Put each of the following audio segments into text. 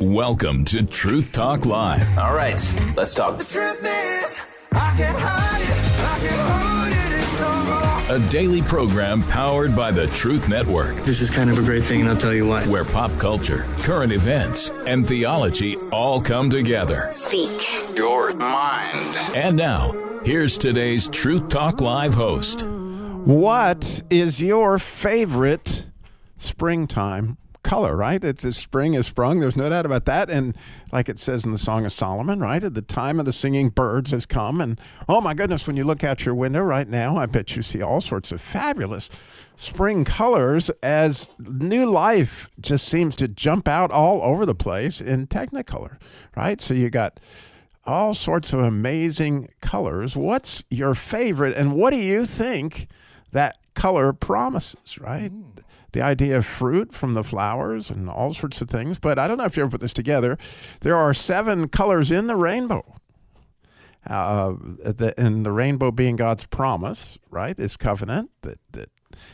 Welcome to Truth Talk Live. All right, let's talk. The truth is, I can't hide it, I can't hold it no more. A daily program powered by the Truth Network, This is kind of a great thing, and I'll tell you why. where pop culture, current events, and theology all come together. Speak Your mind. And now, here's today's Truth Talk Live host. What is your favorite springtime color, right? It's a spring has sprung. There's no doubt about that. And like it says in the Song of Solomon, right? At the time of the singing birds has come. And oh my goodness, when you look out your window right now, I bet you see all sorts of fabulous spring colors as new life just seems to jump out all over the place in Technicolor, right? So you got all sorts of amazing colors. What's your favorite, and what do you think that color promises, right? The idea of fruit from the flowers and all sorts of things. But I don't know if you ever put this together. There are 7 colors in the rainbow. And the rainbow being God's promise, right? His covenant that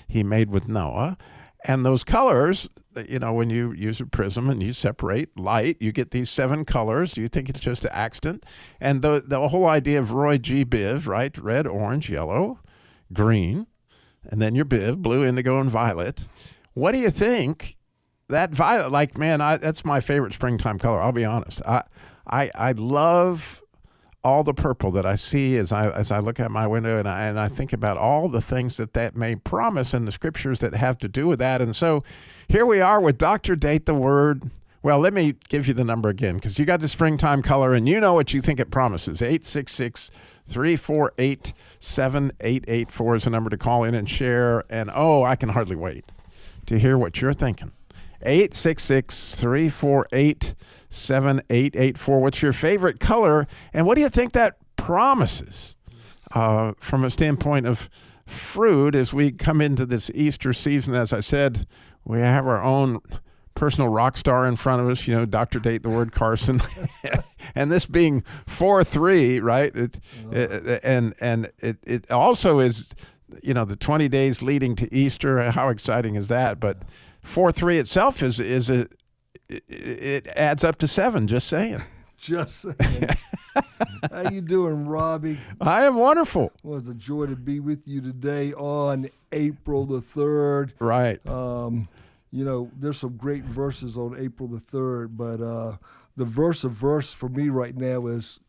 he made with Noah. And those colors, you know, when you use a prism and you separate light, you get these 7 colors. Do you think it's just an accident? And the whole idea of Roy G. Biv, right? Red, orange, yellow, green, and then your Biv, blue, indigo, and violet. What do you think that violet, like, man, that's my favorite springtime color. I'll be honest. I love all the purple that I see as I look out my window, and I think about all the things that may promise in the scriptures that have to do with that. And so here we are with Dr. Date the Word. Well, let me give you the number again, because you got the springtime color and you know what you think it promises. 866-348-7884 is the number to call in and share. And oh, I can hardly wait to hear what you're thinking. 866-348-7884. What's your favorite color? And what do you think that promises from a standpoint of fruit as we come into this Easter season? As I said, we have our own personal rock star in front of us, you know, Dr. Date the Word Carson. And this being 4/3, right? It also is, you know, the 20 days leading to Easter. How exciting is that? But 4/3 itself it adds up to 7, just saying. Just saying. How you doing, Robbie? I am wonderful. Well, it's a joy to be with you today on April the 3rd. Right. You know, there's some great verses on April the 3rd, but the verse for me right now is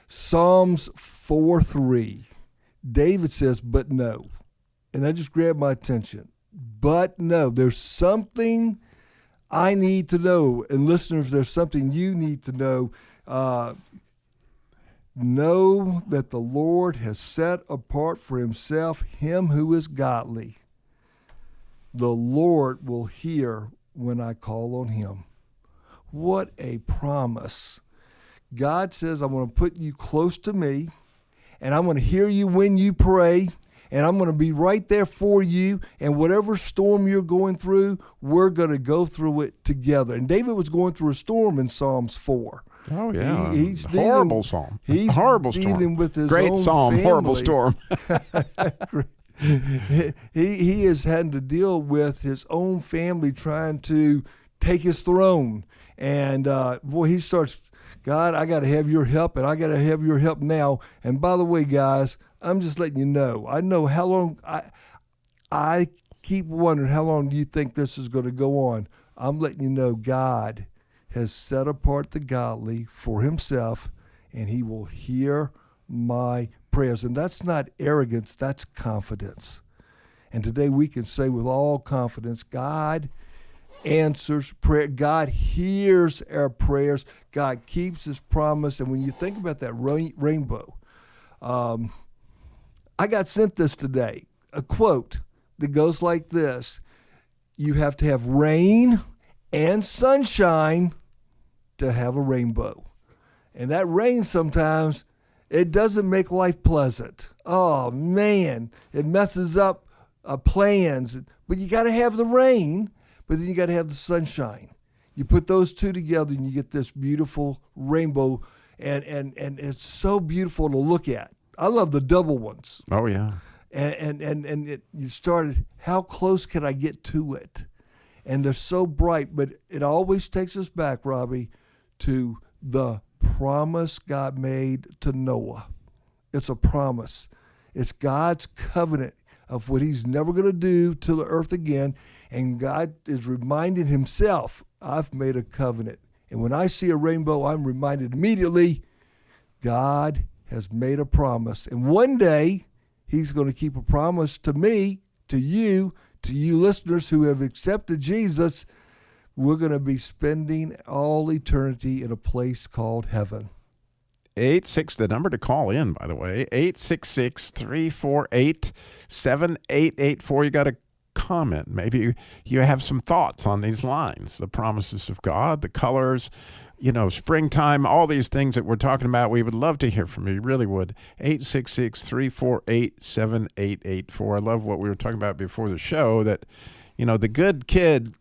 Psalms 4:3. David says, but no. And that just grabbed my attention. But no, there's something I need to know. And listeners, there's something you need to know. Know that the Lord has set apart for himself him who is godly. The Lord will hear when I call on him. What a promise. God says, I'm going to put you close to me, and I'm going to hear you when you pray, and I'm going to be right there for you. And whatever storm you're going through, we're going to go through it together. And David was going through a storm in Psalms 4. Oh, yeah. He's horrible psalm. He's horrible dealing storm. with his Great own psalm, family. horrible storm. He has had to deal with his own family trying to take his throne. And, he starts, God, I got to have your help, and I got to have your help now. And by the way, guys, I'm just letting you know. I know how long, I keep wondering how long do you think this is going to go on. I'm letting you know God has set apart the godly for himself, and he will hear my prayers. And that's not arrogance, that's confidence. And today we can say with all confidence, God answers prayer. God hears our prayers. God keeps his promise. And when you think about that rainbow, I got sent this today, a quote that goes like this: you have to have rain and sunshine to have a rainbow. And that rain sometimes, it doesn't make life pleasant. Oh, man, it messes up plans. But you got to have the rain, but then you got to have the sunshine. You put those two together and you get this beautiful rainbow, and it's so beautiful to look at. I love the double ones. Oh, yeah. You started, how close can I get to it? And they're so bright, but it always takes us back, Robbie, to the promise God made to Noah. It's a promise. It's God's covenant of what he's never going to do to the earth again. And God is reminding himself, I've made a covenant. And when I see a rainbow, I'm reminded immediately, God has made a promise. And one day, he's going to keep a promise to me, to you listeners who have accepted Jesus. We're going to be spending all eternity in a place called heaven. The number to call in, by the way, 866-348-7884. You got a comment. Maybe you have some thoughts on these lines, the promises of God, the colors, springtime, all these things that we're talking about. We would love to hear from you. You really would. 866-348-7884. I love what we were talking about before the show, that, the good kid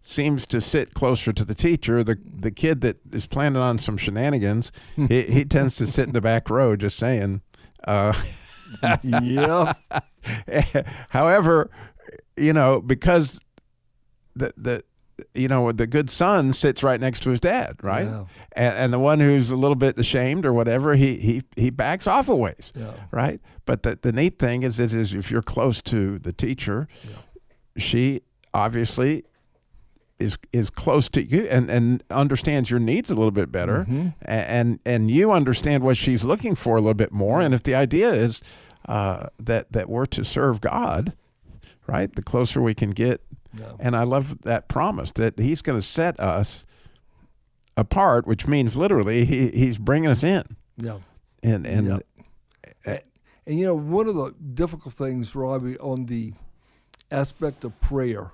seems to sit closer to the teacher. The kid that is planning on some shenanigans, he tends to sit in the back row, just saying. Yeah. However, because the good son sits right next to his dad, right? Yeah. And the one who's a little bit ashamed or whatever, he backs off a ways, right? But the neat thing is if you're close to the teacher, she obviously is close to you and understands your needs a little bit better, and you understand what she's looking for a little bit more. And if the idea is that we're to serve God, right, the closer we can get. And I love that promise that he's going to set us apart, which means literally he's bringing us in. Yeah. And one of the difficult things, Robbie, on the aspect of prayer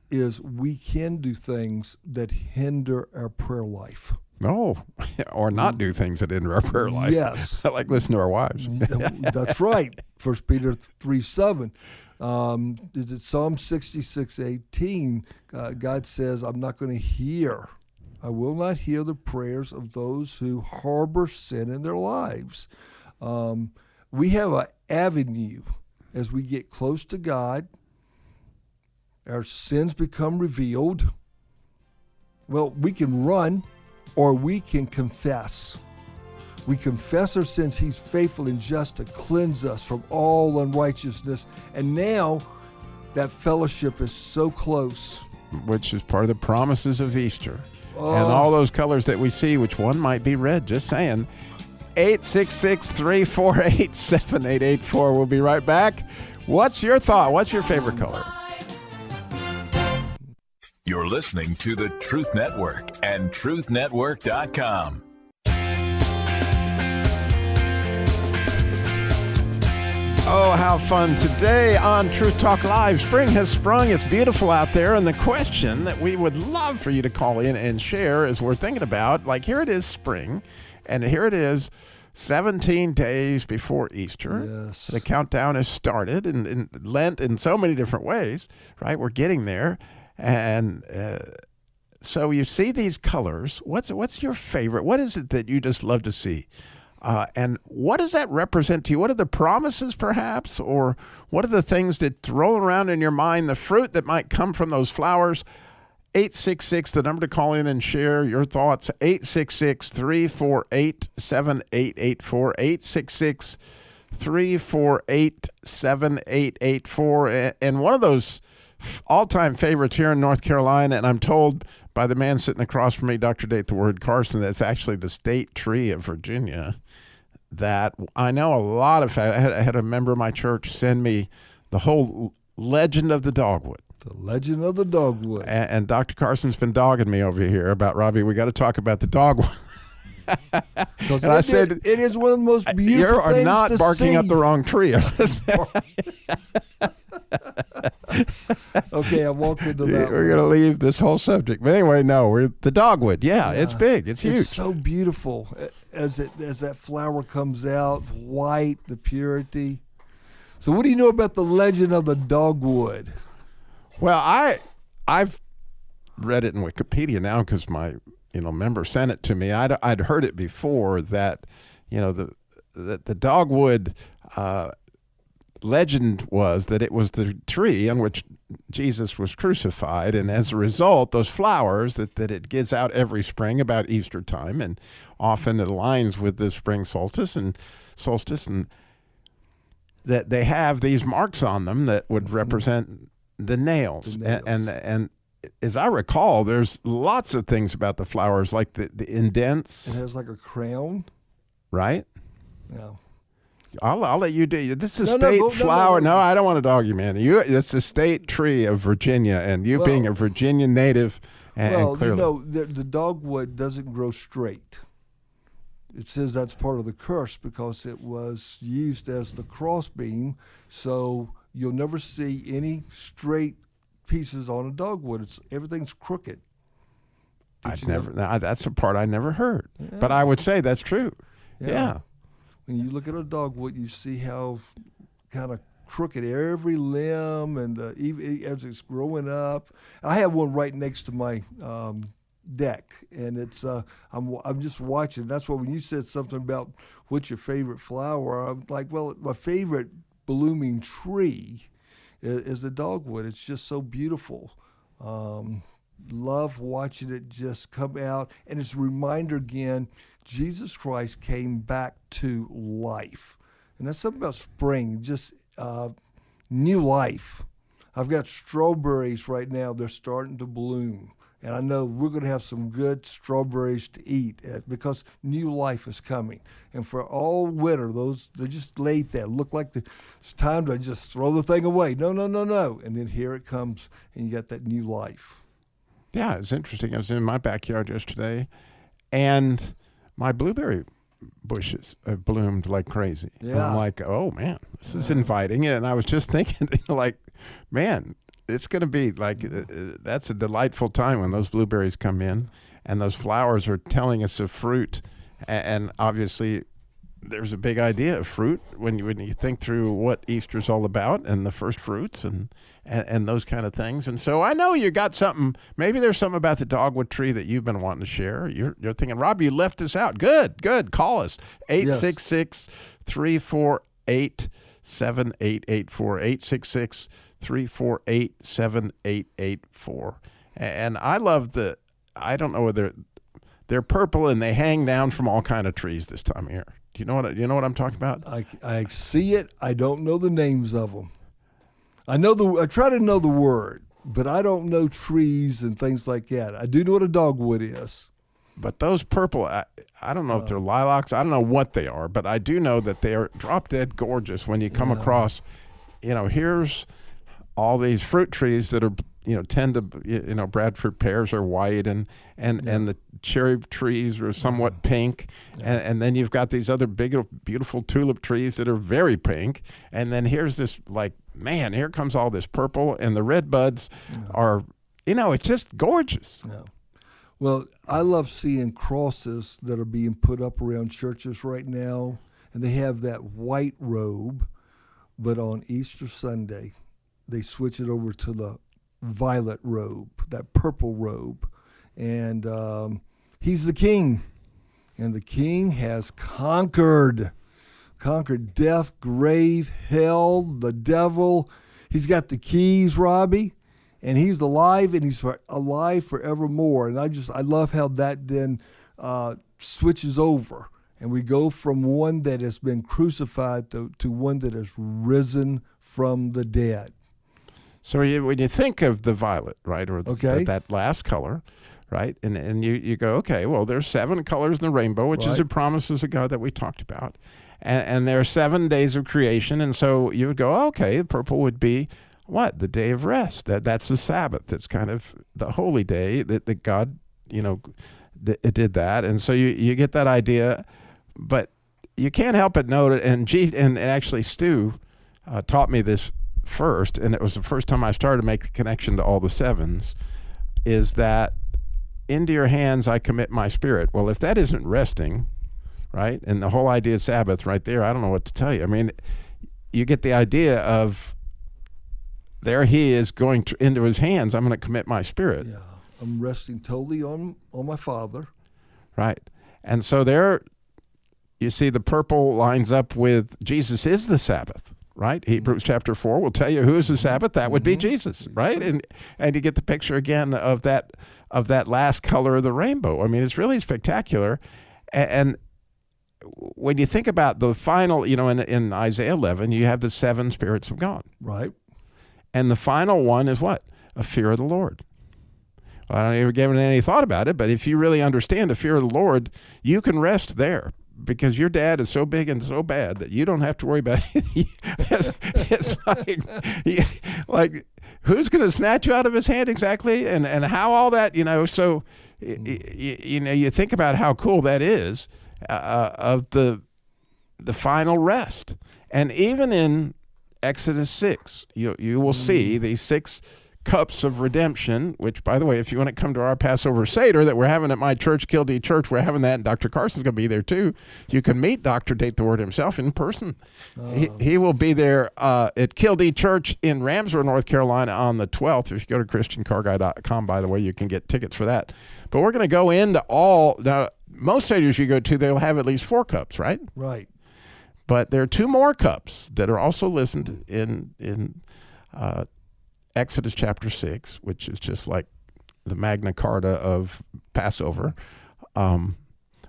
is we can do things that hinder our prayer life. Oh, or not do things that hinder our prayer life. Yes. Like listen to our wives. That's right. 1 Peter 3:7. Is it Psalm 66:18? God says, I will not hear the prayers of those who harbor sin in their lives. We have an avenue as we get close to God. Our sins become revealed. Well, we can run or we can confess. We confess our sins. He's faithful and just to cleanse us from all unrighteousness. And now that fellowship is so close. Which is part of the promises of Easter. And all those colors that we see, which one might be red, just saying. 866-348-7884. We'll be right back. What's your thought? What's your favorite color? You're listening to the Truth Network and truthnetwork.com. Oh, how fun. Today on Truth Talk Live, spring has sprung. It's beautiful out there. And the question that we would love for you to call in and share is we're thinking about, like, here it is spring, and here it is 17 days before Easter. Yes. The countdown has started, and Lent in so many different ways, right? We're getting there. And so you see these colors. What's your favorite? What is it that you just love to see? And what does that represent to you? What are the promises, perhaps? Or what are the things that roll around in your mind, the fruit that might come from those flowers? 866, the number to call in and share your thoughts, 866-348-7884, 866-348-7884. And one of those all-time favorites here in North Carolina, and I'm told by the man sitting across from me, Dr. Date the Word Carson, that's actually the state tree of Virginia, that I know a lot of. I had a member of my church send me the whole legend of the dogwood. The legend of the dogwood. And Dr. Carson's been dogging me over here about, Robbie, we got to talk about the dogwood. And I said, it is one of the most beautiful things to see. You are not barking up the wrong tree. Okay, I walked into that. We're going to leave this whole subject. But anyway, no, we're the dogwood. Yeah, it's big. It's huge. It's so beautiful as that flower comes out, white, the purity. So what do you know about the legend of the dogwood? Well, I've read it in Wikipedia now because my member sent it to me. I'd heard it before that the dogwood legend was that it was the tree on which Jesus was crucified, and as a result, those flowers that it gives out every spring about Easter time, and often it aligns with the spring solstice, and that they have these marks on them that would represent the nails. And as I recall, there's lots of things about the flowers, like the indents. It has like a crown. Right? Yeah. I'll let you do it. This is a state flower. No, I don't want to dog you, man. It's a state tree of Virginia, and you being a Virginia native, and clearly. The dogwood doesn't grow straight. It says that's part of the curse because it was used as the crossbeam, so you'll never see any straight pieces on a dogwood. Everything's crooked. That's a part I never heard, but I would say that's true. Yeah. When you look at a dogwood, you see how kind of crooked every limb and as it's growing up. I have one right next to my deck, and it's I'm just watching. That's why when you said something about what's your favorite flower, I'm like, well, my favorite blooming tree is the dogwood. It's just so beautiful. Love watching it just come out, and it's a reminder again, Jesus Christ came back to life. And that's something about spring, just new life. I've got strawberries right now. They're starting to bloom. And I know we're going to have some good strawberries to eat because new life is coming. And for all winter, they just laid there. Look like it's time to just throw the thing away. No. And then here it comes, and you got that new life. Yeah, it's interesting. I was in my backyard yesterday, and my blueberry bushes have bloomed like crazy. Yeah. And I'm like, oh, man, this is inviting. And I was just thinking, like, man, it's going to be like that's a delightful time when those blueberries come in and those flowers are telling us of fruit. And obviously, there's a big idea of fruit when you think through what Easter's all about and the first fruits and those kind of things. And so I know you got something. Maybe there's something about the dogwood tree that you've been wanting to share. You're thinking, Rob, you left us out. Good. Call us 866-348-7884. 866-348-7884. And I love I don't know whether they're purple and they hang down from all kind of trees this time of year. Do you know what I'm talking about? I see it. I don't know the names of them. I try to know the word, but I don't know trees and things like that. I do know what a dogwood is. But those purple, I don't know if they're lilacs. I don't know what they are, but I do know that they are drop dead gorgeous when you come across, here's all these fruit trees that are, tend to, breadfruit pears are white and the cherry trees are somewhat pink. And then you've got these other big, beautiful tulip trees that are very pink. And then here's this man, here comes all this purple, and the red buds are, it's just gorgeous. Yeah. Well, I love seeing crosses that are being put up around churches right now, and they have that white robe, but on Easter Sunday, they switch it over to the violet robe, that purple robe, and he's the king, and the king has conquered death, grave, hell, the devil. He's got the keys, Robbie. And he's alive, and he's alive forevermore. And I love how that then switches over, and we go from one that has been crucified to one that has risen from the dead. So when you think of the violet, right, or that last color, right, and you go, okay, well, there's 7 colors in the rainbow, which is the promises of God that we talked about, and there are 7 days of creation, and so you would go, okay, purple would be what? The day of rest. That's the Sabbath. That's kind of the holy day that God, it did that. And so you get that idea, but you can't help but note it. And actually Stu taught me this first, and it was the first time I started to make the connection to all the 7s, is that into your hands I commit my spirit. Well, if that isn't resting, right, and the whole idea of Sabbath right there, I don't know what to tell you. I mean, you get the idea of there he is going into his hands. I'm going to commit my spirit. Yeah, I'm resting totally on my Father. Right. And so there you see the purple lines up with Jesus is the Sabbath. right? Hebrews chapter 4 will tell you who is the Sabbath. That would be Jesus, right? And you get the picture again of that last color of the rainbow. I mean, it's really spectacular. And when you think about the final, in Isaiah 11, you have the 7 spirits of God. Right. And the final one is what? A fear of the Lord. Well, I don't ever given any thought about it, but if you really understand the fear of the Lord, you can rest there because your dad is so big and so bad that you don't have to worry about it. It's like who's going to snatch you out of his hand exactly, and how all that, so you think about how cool that is of the final rest. And even in Exodus 6, you will see these 6 cups of redemption, which, by the way, if you want to come to our Passover Seder that we're having at my church, Kildee Church, we're having that, and Dr. Carson's going to be there too. You can meet Dr. Date the Word himself in person. He will be there at Kildee Church in Ramsboro, North Carolina on the 12th. If you go to ChristianCarGuy.com, by the way, you can get tickets for that. But we're going to go into now, most Seders you go to, they'll have at least 4 cups, right? Right. But there are 2 more cups that are also listed in Exodus chapter 6, which is just like the Magna Carta of Passover,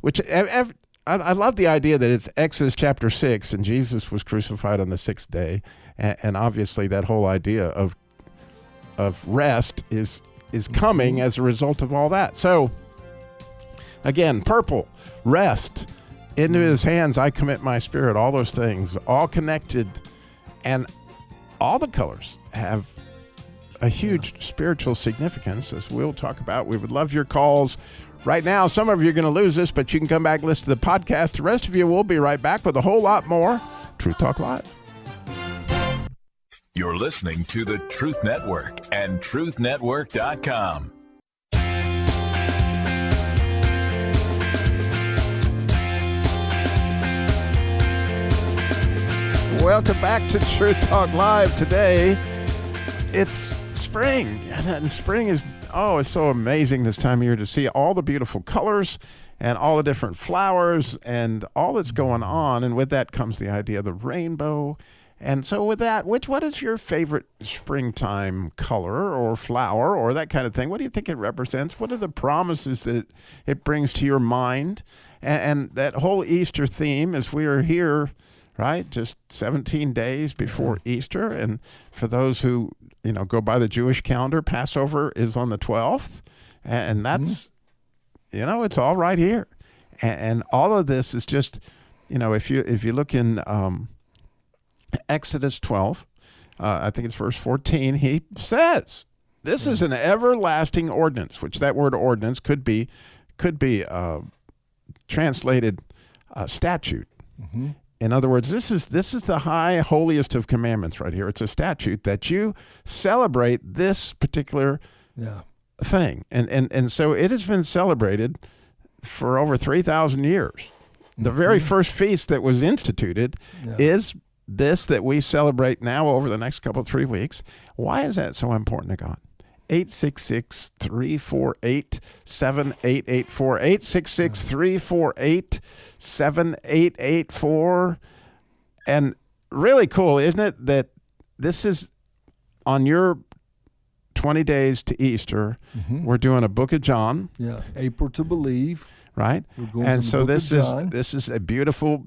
which I love the idea that it's Exodus chapter 6 and Jesus was crucified on the 6th day. And obviously that whole idea of rest is coming as a result of all that. So again, purple, rest, into his hands I commit my spirit, all those things, all connected. And all the colors have a huge spiritual significance, as we'll talk about. We would love your calls. Right now, some of you are going to lose this, but you can come back and listen to the podcast. The rest of you will be right back with a whole lot more Truth Talk Live. You're listening to the Truth Network and truthnetwork.com. Welcome back to Truth Talk Live. Today, it's spring, and spring is, it's so amazing this time of year to see all the beautiful colors and all the different flowers and all that's going on. And with that comes the idea of the rainbow. And so with that, what is your favorite springtime color or flower or that kind of thing? What do you think it represents? What are the promises that it brings to your mind? And that whole Easter theme, as we are here, right, just 17 days before Easter. And for those who go by the Jewish calendar, Passover is on the 12th, and that's, it's all right here. And all of this is just, if you look in Exodus 12, I think it's verse 14, he says, this is an everlasting ordinance, which that word ordinance could be translated statute. Mm-hmm. In other words, this is the high holiest of commandments right here. It's a statute that you celebrate this particular thing. And so it has been celebrated for over 3,000 years. The very first feast that was instituted is this that we celebrate now over the next 3 weeks. Why is that so important to God? 866-348-7884. 866-348-7884. And really cool, isn't it, that this is on your 20 days to Easter. Mm-hmm. We're doing a book of John. Yeah, April to Believe. Right? And so this is a beautiful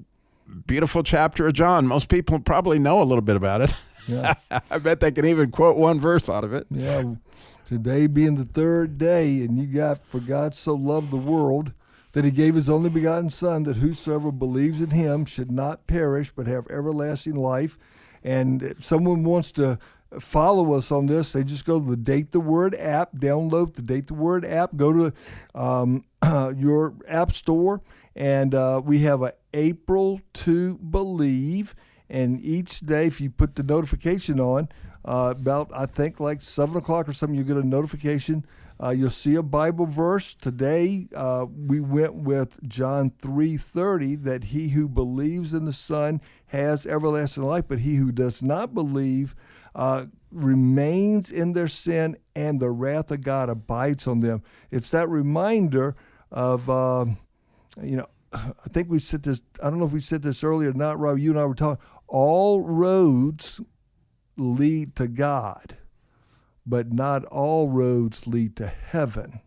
chapter of John. Most people probably know a little bit about it. Yeah. I bet they can even quote one verse out of it. Yeah. Today being the 3rd day, and you got, for God so loved the world that he gave his only begotten Son, that whosoever believes in him should not perish but have everlasting life. And if someone wants to follow us on this, they just go to the Date the Word app, download the Date the Word app, go to your app store, and we have a April to Believe. And each day, if you put the notification on, about, I think, like 7 o'clock or something, you get a notification. You'll see a Bible verse. Today, we went with John 3:30, that he who believes in the Son has everlasting life, but he who does not believe remains in their sin, and the wrath of God abides on them. It's that reminder of, I think we said this, I don't know if we said this earlier or not, Rob, you and I were talking, all roads lead to God, but not all roads lead to heaven.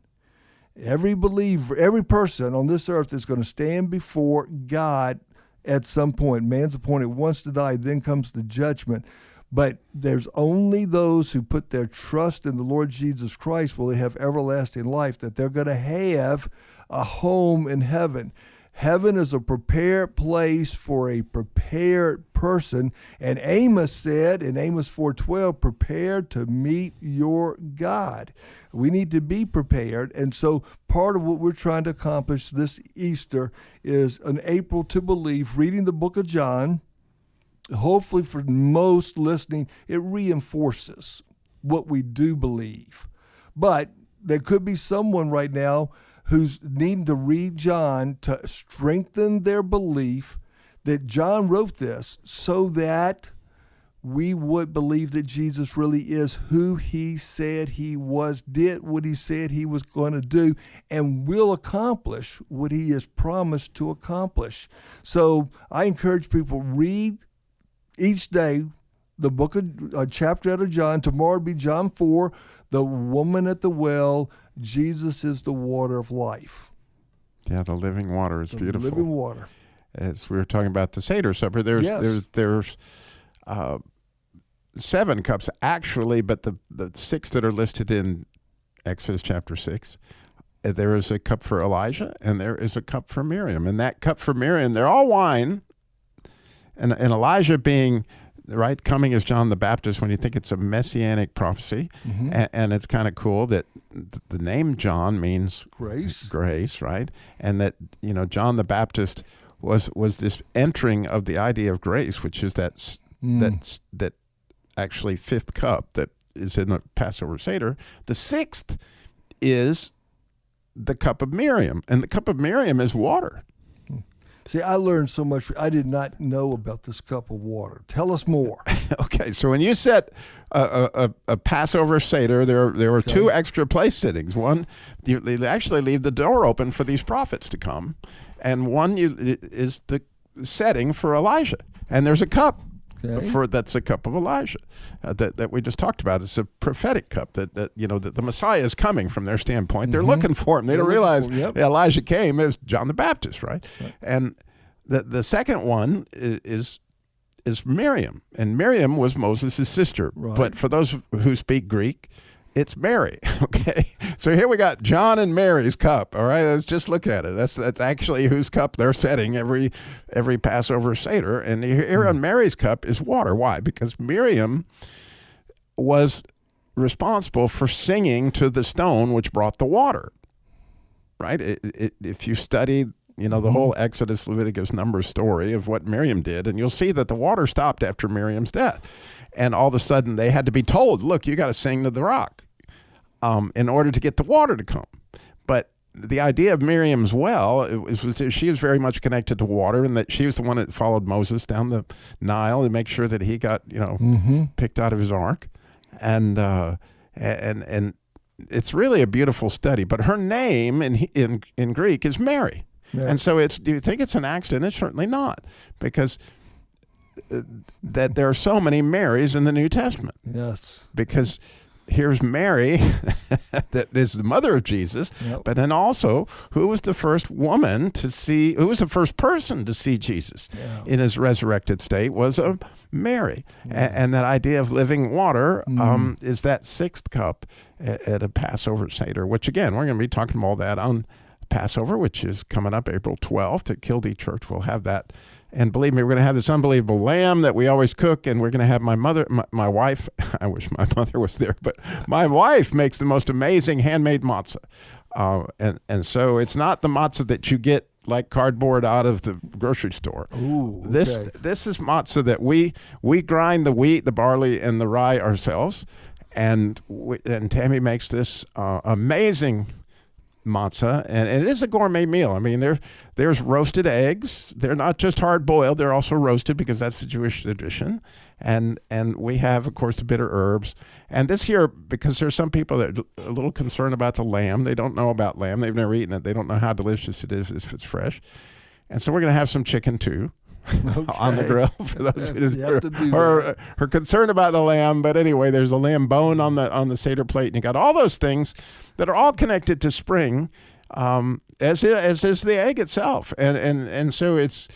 Every believer, every person on this earth is going to stand before God at some point. Man's appointed once to die, then comes the judgment. But there's only those who put their trust in the Lord Jesus Christ will they have everlasting life, that they're going to have a home in heaven. Heaven is a prepared place for a prepared person. And Amos said in Amos 4:12, prepare to meet your God. We need to be prepared. And so part of what we're trying to accomplish this Easter is an April to Believe, reading the book of John. Hopefully for most listening, it reinforces what we do believe. But there could be someone right now who's needing to read John to strengthen their belief that John wrote this so that we would believe that Jesus really is who he said he was, did what he said he was going to do, and will accomplish what he has promised to accomplish. So I encourage people, read each day the book of a chapter out of John. Tomorrow will be John 4, the woman at the well. Jesus is the water of life. Yeah, the living water is beautiful. Living water. As we were talking about the Seder supper, there's 7 cups actually, but the 6 that are listed in Exodus chapter 6, there is a cup for Elijah and there is a cup for Miriam. And that cup for Miriam, they're all wine. And Elijah being, right, coming as John the Baptist, when you think it's a messianic prophecy. Mm-hmm. And it's kind of cool that the name John means grace, right? And that, John the Baptist was this entering of the idea of grace, which is that actually 5th cup that is in the Passover Seder. The 6th is the cup of Miriam, and the cup of Miriam is water. See, I learned so much. I did not know about this cup of water. Tell us more. Okay, so when you set a Passover Seder, there were 2 extra place sittings. One, you actually leave the door open for these prophets to come, and one is the setting for Elijah. And there's a cup that's a cup of Elijah that we just talked about. It's a prophetic cup that the Messiah is coming from their standpoint. They're looking for him. They don't realize Elijah came as John the Baptist, right? And the second one is Miriam, and Miriam was Moses' sister. Right. But for those who speak Greek, it's Mary. Okay, so here we got John and Mary's cup. All right, let's just look at it. That's actually whose cup they're setting every Passover Seder. And here on Mary's cup is water. Why? Because Miriam was responsible for singing to the stone which brought the water. Right? If you study, the whole Exodus, Leviticus, Numbers story of what Miriam did, and you'll see that the water stopped after Miriam's death. And all of a sudden they had to be told, look, you got to sing to the rock in order to get the water to come. But the idea of Miriam's well was that she was very much connected to water, and that she was the one that followed Moses down the Nile to make sure that he got, picked out of his ark. And it's really a beautiful study. But her name in Greek is Mary. Yeah. And so do you think it's an accident? It's certainly not, because that there are so many Marys in the New Testament. Yes. Because here's Mary, that is the mother of Jesus, but then also who was the first person to see Jesus in his resurrected state was Mary. And that idea of living water is that 6th cup at a Passover Seder, which again, we're going to be talking about all that on Passover, which is coming up April 12th at Kildee Church. We'll have that. And believe me, we're going to have this unbelievable lamb that we always cook, and we're going to have my wife, I wish my mother was there, but my wife makes the most amazing handmade matzah. And so it's not the matzah that you get like cardboard out of the grocery store. Ooh, okay. This is matzah that we grind the wheat, the barley, and the rye ourselves, and Tammy makes this amazing matzah, and it is a gourmet meal. I mean, there's roasted eggs. They're not just hard boiled; they're also roasted because that's the Jewish tradition. And we have, of course, the bitter herbs. And this here, because there's some people that are a little concerned about the lamb. They don't know about lamb. They've never eaten it. They don't know how delicious it is if it's fresh. And so we're going to have some chicken too. on the grill for those who You have to do her concern about the lamb. But anyway, there's a lamb bone on the Seder plate, and you got all those things that are all connected to spring, as is the egg itself. And so it's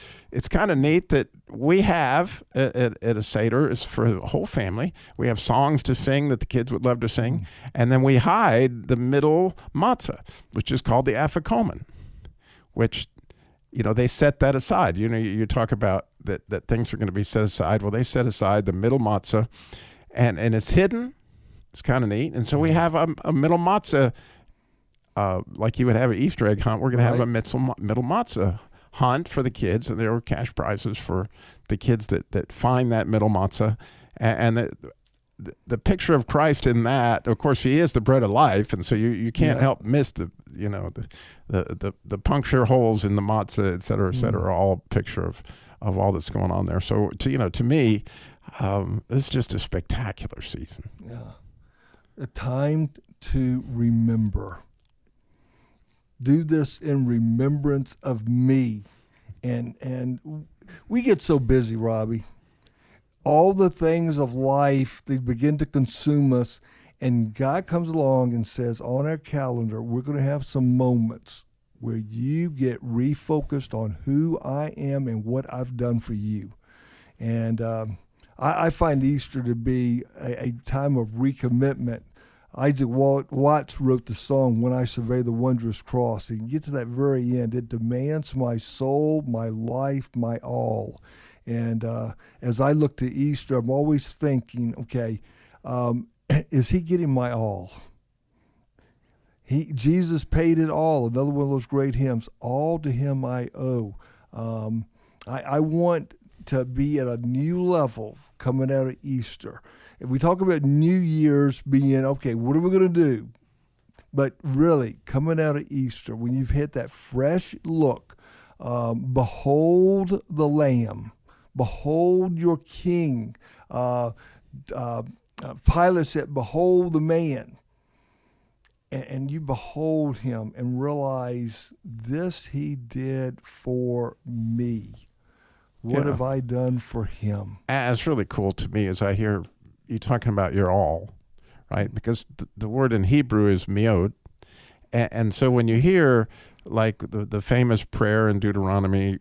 kind of neat that we have at a Seder, is for the whole family. We have songs to sing that the kids would love to sing, and then we hide the middle matzah, which is called the afikomen, which, they set that aside. You talk about that things are going to be set aside. Well, they set aside the middle matzah, and it's hidden. It's kind of neat. And so we have a middle matzah, like you would have an Easter egg hunt. We're going to have a middle matzah hunt for the kids, and there were cash prizes for the kids that find that middle matzah. And the picture of Christ in that, of course, he is the bread of life, and so you can't help miss the puncture holes in the matzah, et cetera, all a picture of all that's going on there. So to me, it's just a spectacular season. Yeah, a time to remember. Do this in remembrance of me. And we get so busy, Robbie. All the things of life, they begin to consume us. And God comes along and says, on our calendar, we're going to have some moments where you get refocused on who I am and what I've done for you. And I find Easter to be a time of recommitment. Isaac Watts wrote the song, When I Survey the Wondrous Cross. And you get to that very end, it demands my soul, my life, my all. And as I look to Easter, I'm always thinking, okay, is he getting my all? Jesus paid it all. Another one of those great hymns, all to him I owe. I want to be at a new level coming out of Easter. If we talk about New Year's being, okay, what are we going to do? But really, coming out of Easter, when you've hit that fresh look, behold the Lamb, behold your King. Pilate said, behold the man. And you behold him and realize this he did for me. What have I done for him? And it's really cool to me as I hear you talking about your all, right? Because the word in Hebrew is miod. And so when you hear like the famous prayer in Deuteronomy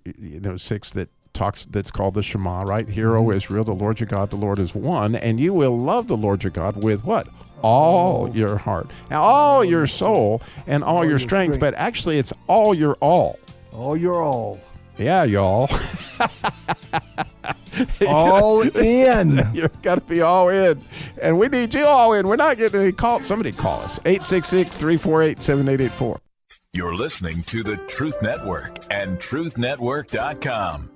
6 that's called the Shema, right? Hear, O Israel, the Lord your God, the Lord is one, and you will love the Lord your God with what? All your heart, and all your soul, and all your strength. But actually, it's all your all. All your all. Yeah, y'all. All in. You've got to be all in. And we need you all in. We're not getting any calls. Somebody call us. 866-348-7884. You're listening to the Truth Network and truthnetwork.com.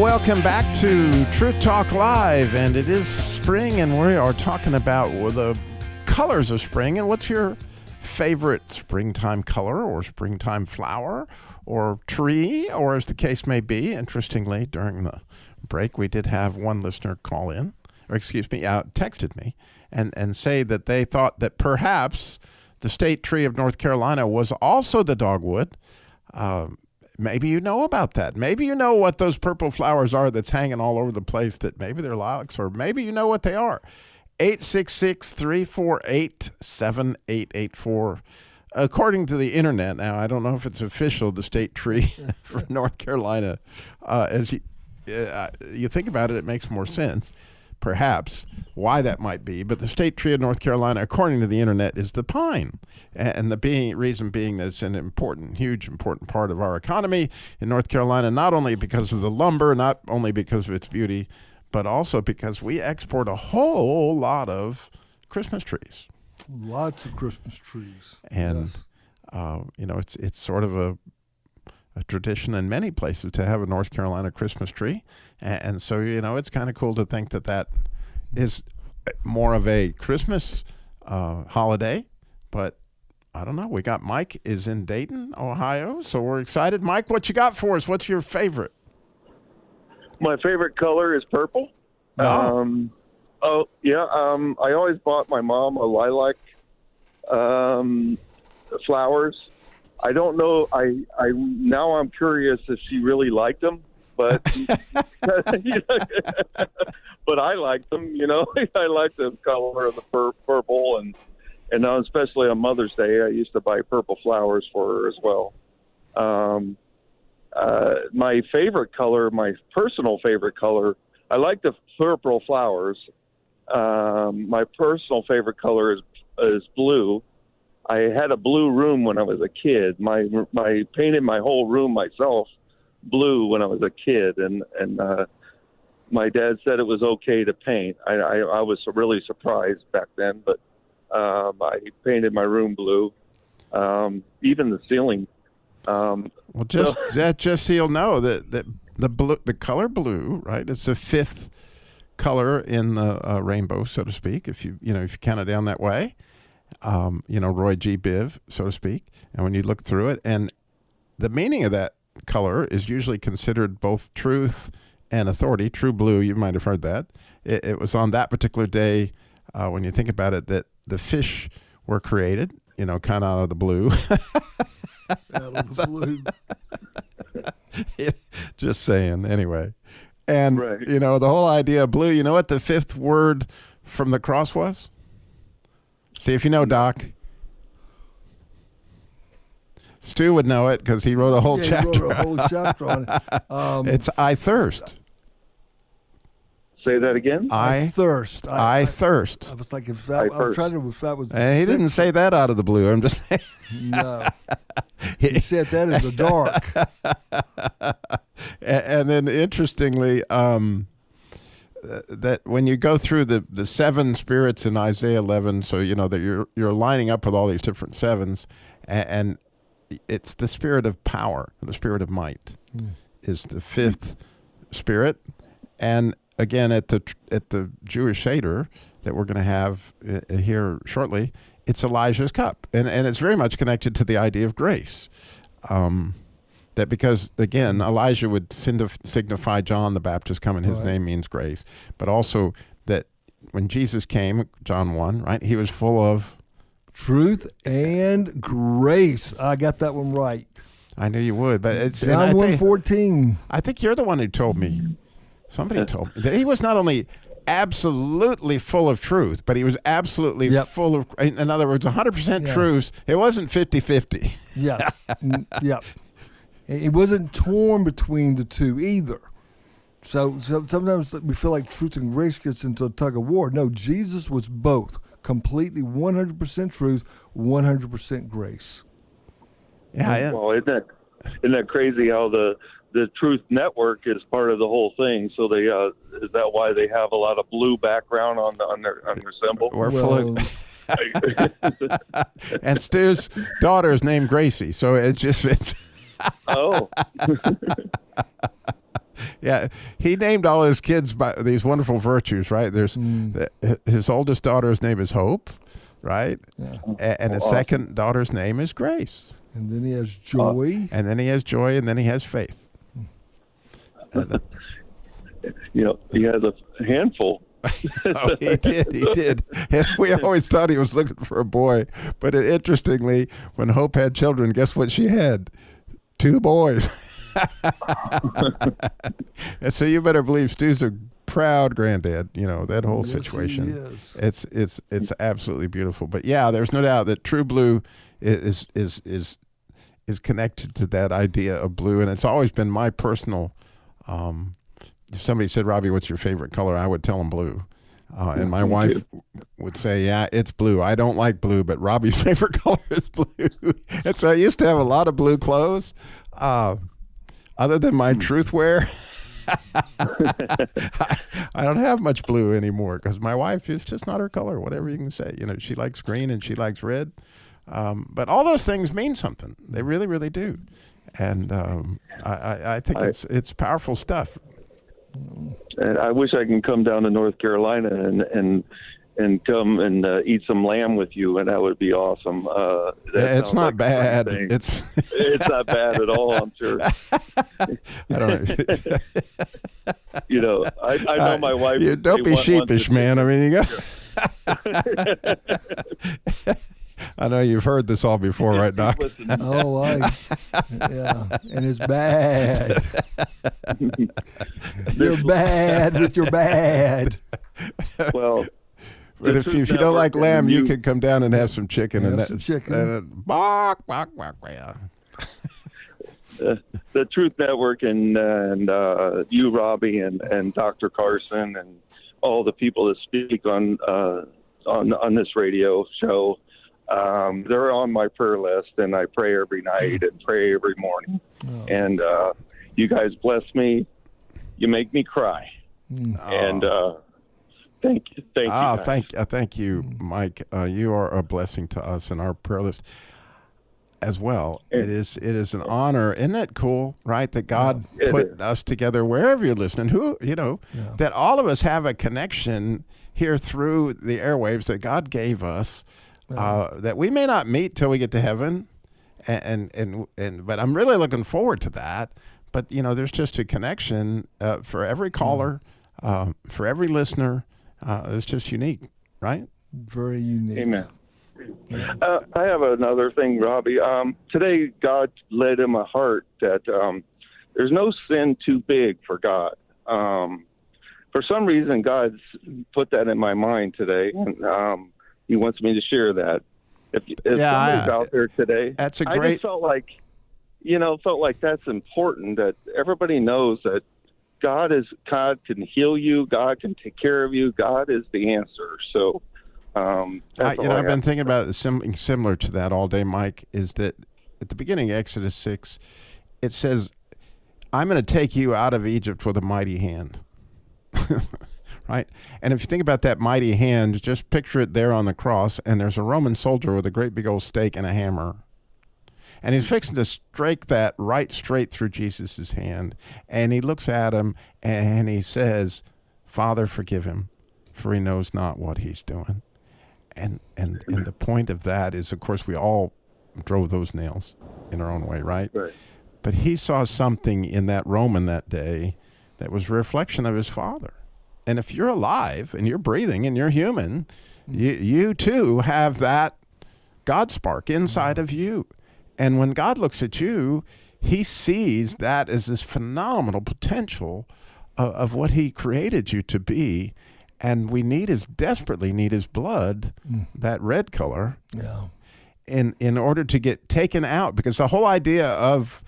Welcome back to Truth Talk Live, and it is spring, and we are talking about the colors of spring. And what's your favorite springtime color or springtime flower or tree, or as the case may be? Interestingly, during the break, we did have one listener call in, or texted me and say that they thought that perhaps the state tree of North Carolina was also the dogwood. Maybe you know about that. Maybe you know what those purple flowers are that's hanging all over the place, that maybe they're lilacs, or maybe you know what they are. 866-348-7884. According to the internet, now I don't know if it's official, the state tree for North Carolina. As you think about it, it makes more sense, perhaps, why that might be. But the state tree of North Carolina, according to the internet, is the pine. And the reason being that it's an important part of our economy in North Carolina, not only because of the lumber, not only because of its beauty, but also because we export a whole lot of Christmas trees. Lots of Christmas trees. And, yes. It's sort of a tradition in many places to have a North Carolina Christmas tree. And so, it's kind of cool to think that is more of a Christmas holiday. But I don't know. We got Mike is in Dayton, Ohio. So we're excited. Mike, what you got for us? What's your favorite? My favorite color is purple. Oh. I always bought my mom a lilac flowers I don't know. Now I'm curious if she really liked them, but but I liked them. I liked the color of the purple, and now especially on Mother's Day, I used to buy purple flowers for her as well. My favorite color, my personal favorite color, I like the purple flowers. My personal favorite color is blue. I had a blue room when I was a kid. My painted my whole room myself blue when I was a kid, and my dad said it was okay to paint. I was really surprised back then, but I painted my room blue, even the ceiling. Well, just so you'll know that the color blue, right? It's the fifth color in the rainbow, so to speak. If you count it down that way. Roy G. Biv, so to speak. And when you look through it, and the meaning of that color is usually considered both truth and authority. True blue, you might have heard that. It was on that particular day, when you think about it, that the fish were created, kind of out of the blue. Out of the blue. Just saying, anyway. And, right. The whole idea of blue, you know what the fifth word from the cross was? See if you know, Doc. Stu would know it because he wrote a whole chapter. He wrote a whole chapter on it. It's I thirst. Say that again. I thirst. I thirst. I was like, I'm trying to if that was. He didn't say that out of the blue. I'm just saying. No. He said that in the dark. And then, interestingly, that when you go through the seven spirits in Isaiah 11, so that you're lining up with all these different sevens, and it's the spirit of power, the spirit of might, is the fifth spirit. And again, at the Jewish Seder that we're going to have here shortly, it's Elijah's cup, and it's very much connected to the idea of grace. That because, again, Elijah would signify John the Baptist coming. His name means grace. But also that when Jesus came, John 1, right, he was full of truth and grace. I got that one right. I knew you would. But it's John 1:14. I think you're the one who told me. Somebody told me that he was not only absolutely full of truth, but he was absolutely full of, in other words, 100% truth. It wasn't 50-50. Yes. Yep. It wasn't torn between the two either. So sometimes we feel like truth and grace gets into a tug of war. No, Jesus was both, completely 100% truth, 100% grace. Yeah. Well, isn't that crazy how the Truth Network is part of the whole thing? So they is that why they have a lot of blue background on their symbol? We're full of. And Stu's daughter is named Gracie, so it just fits. Oh. Yeah, he named all his kids by these wonderful virtues, right? There's his oldest daughter's name is Hope, right? Yeah. And his second daughter's name is Grace. And then he has joy. And then he has joy, and then he has faith. He has a handful. Oh, he did. And we always thought he was looking for a boy. But interestingly, when Hope had children, guess what she had? 2 boys. And so you better believe Stu's a proud granddad, that whole situation. It's absolutely beautiful. But yeah, there's no doubt that true blue is connected to that idea of blue, and it's always been my personal if somebody said, Robby, what's your favorite color? I would tell them blue. And my wife would say, yeah, it's blue. I don't like blue, but Robby's favorite color is blue. And so I used to have a lot of blue clothes. Other than my truth wear, I don't have much blue anymore because my wife is just not her color, whatever you can say. She likes green and she likes red. But all those things mean something. They really, really do. And I think it's powerful stuff. And I wish I can come down to North Carolina and come and eat some lamb with you, and that would be awesome. It's not bad. It's not bad at all, I'm sure. I don't know. I know my wife. Don't be sheepish, man. I mean, you got. I know you've heard this all before, right, Doc? Oh, yeah, and it's bad. You're bad with your bad. Well, but if you don't like lamb, you can come down and have some chicken. Have some chicken. Bark, bark, bark, yeah. The Truth Network and you, Robby, and Dr. Carson, and all the people that speak on this radio show, they're on my prayer list, and I pray every night and pray every morning. Oh. And you guys bless me. You make me cry. And thank you. Thank you, Mike. You are a blessing to us in our prayer list as well. It is an honor. Isn't that cool, right? That God put us together wherever you're listening. That all of us have a connection here through the airwaves that God gave us, that we may not meet till we get to heaven, but I'm really looking forward to that. But there's just a connection for every caller, for every listener. It's just unique, right? Very unique. Amen. I have another thing, Robby. Today, God led in my heart that there's no sin too big for God. For some reason, God's put that in my mind today, and He wants me to share that. If somebody's out there today, that's a I great. just felt like that's important, that everybody knows that God can heal you. God can take care of you. God is the answer. So. I've been thinking about something similar to that all day, Mike, is that at the beginning of Exodus 6, it says, I'm going to take you out of Egypt with a mighty hand. Right? And if you think about that mighty hand, just picture it there on the cross, and there's a Roman soldier with a great big old stake and a hammer. And he's fixing to strike that right straight through Jesus' hand. And he looks at him, and he says, Father, forgive him, for he knows not what he's doing. And the point of that is, of course, we all drove those nails in our own way, right? Right. But he saw something in that Roman that day that was a reflection of his Father. And if you're alive and you're breathing and you're human, you too have that God spark inside of you. And when God looks at you, He sees that as this phenomenal potential of what He created you to be. And we desperately need His blood, that red color, in order to get taken out. Because the whole idea of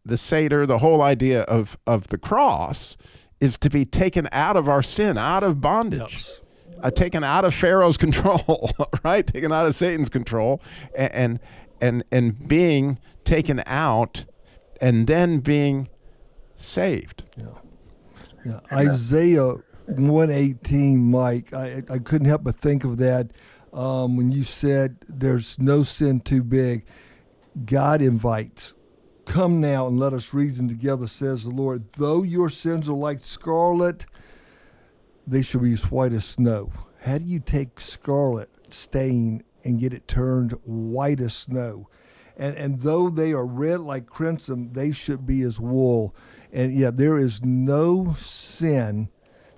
the Seder, the whole idea of the cross, is to be taken out of our sin, out of bondage, taken out of Pharaoh's control, right? Taken out of Satan's control, and being taken out, and then being saved. Yeah. Isaiah 1:18, Mike, I couldn't help but think of that when you said there's no sin too big. God invites, come now and let us reason together, says the Lord. Though your sins are like scarlet, they shall be as white as snow. How do you take scarlet stain and get it turned white as snow? And though they are red like crimson, they should be as wool. And there is no sin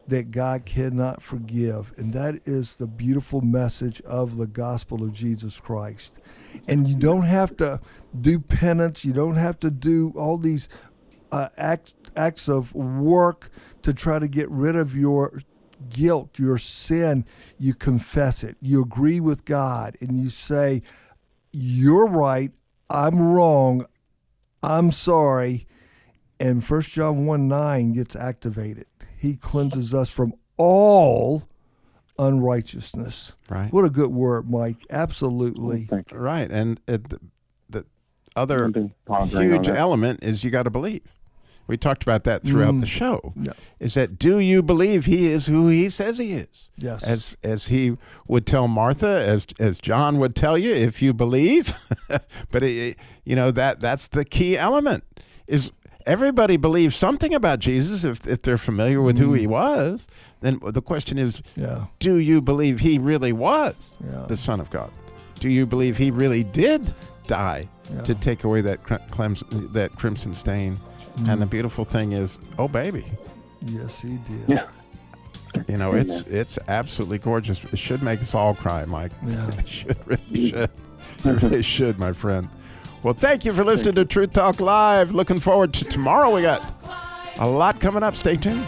that God cannot forgive. And that is the beautiful message of the gospel of Jesus Christ. And you don't have to do penance. You don't have to do all these acts of work to try to get rid of your guilt, your sin. You confess it. You agree with God, and you say, you're right, I'm wrong, I'm sorry. And 1 John 1:9 gets activated. He cleanses us from all unrighteousness. Right. What a good word, Mike. Absolutely. Right. And the other huge element is you got to believe. We talked about that throughout the show. Yeah. Is that, do you believe He is who He says He is? Yes. As He would tell Martha, as John would tell you, if you believe. But that's the key element. Is everybody believes something about Jesus if they're familiar with who He was. Then the question is, do you believe He really was the Son of God? Do you believe He really did die to take away that crimson stain? And the beautiful thing is, oh, baby. Yes, He did. Yeah. You know, it's absolutely gorgeous. It should make us all cry, Mike. Yeah. It should, really should. It really should, my friend. Well, thank you for listening to Truth Talk Live. Looking forward to tomorrow. We got a lot coming up. Stay tuned.